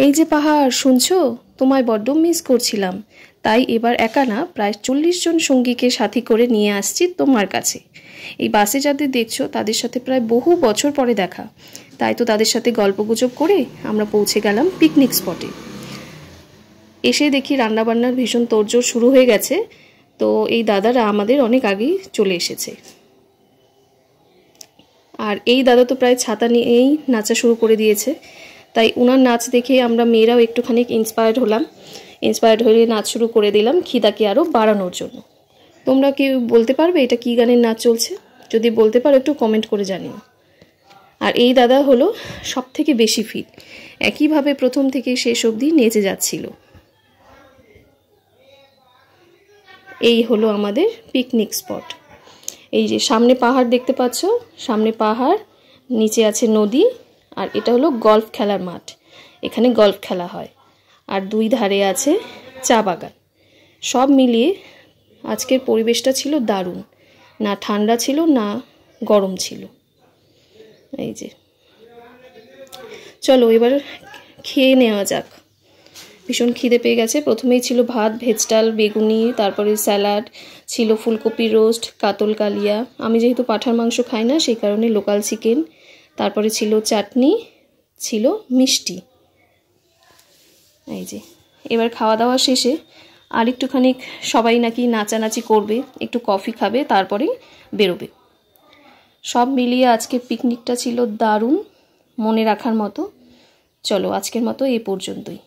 এই যে পাহাড়, শুনছো? তোমায় বড্ড মিস করছিলাম, তাই এবার একা না প্রায় 40 জন সঙ্গীকে সাথী করে নিয়ে আসছি তোমার কাছে। এই বাসে যাদের দেখছো তাদের সাথে প্রায় বহু বছর পরে দেখা, তাই তো তাদের সাথে গল্পগুজব করে আমরা পৌঁছে গেলাম পিকনিক স্পটে। এসে দেখি রান্নাবান্নার ভীষণ তোড়জোড় শুরু হয়ে গেছে। তো এই দাদারা আমাদের অনেক আগেই চলে এসেছে, আর এই দাদা তো প্রায় ছাতা নিয়েই নাচা শুরু করে দিয়েছে। তাই ওনার নাচ দেখে আমরা মেয়েরাও একটুখানি ইন্সপায়ার্ড হলাম, ইন্সপায়ার্ড হয়ে নাচ শুরু করে দিলাম খিদাকে আরও বাড়ানোর জন্য। তোমরা কি বলতে পারবে এটা কী গানের নাচ চলছে? যদি বলতে পারো একটু কমেন্ট করে জানিও। আর এই দাদা হলো সব থেকে বেশি ফিট, একইভাবে প্রথম থেকে শেষ অবধি নেচে যাচ্ছিল। এই হলো আমাদের পিকনিক স্পট। এই যে সামনে পাহাড় দেখতে পাচ্ছ, সামনে পাহাড়, নিচে আছে নদী, আর এটা হলো গল্ফ খেলার মাঠ। এখানে গল্ফ খেলা হয়, আর দুই ধারে আছে চা বাগান। সব মিলিয়ে আজকের পরিবেশটা ছিল দারুণ, না ঠান্ডা ছিল না গরম ছিল। এই যে চলো এবার খেয়ে নেওয়া যাক, ভীষণ খিদে পেয়ে গেছে। প্রথমেই ছিল ভাত, ভেজ ডাল, বেগুনি, তারপরে স্যালাড ছিল, ফুলকপি রোস্ট, কাতল কালিয়া। আমি যেহেতু পাঁঠার মাংস খাই না সেই কারণে লোকাল চিকেন, তারপরে ছিল চাটনি, ছিল মিষ্টি। এই যে এবার খাওয়া দাওয়া শেষে আর একটুখানি সবাই নাকি নাচানাচি করবে, একটু কফি খাবে, তারপরেই বেরোবে। সব মিলিয়ে আজকের পিকনিকটা ছিল দারুণ, মনে রাখার মতো। চলো আজকের মতো এই পর্যন্তই।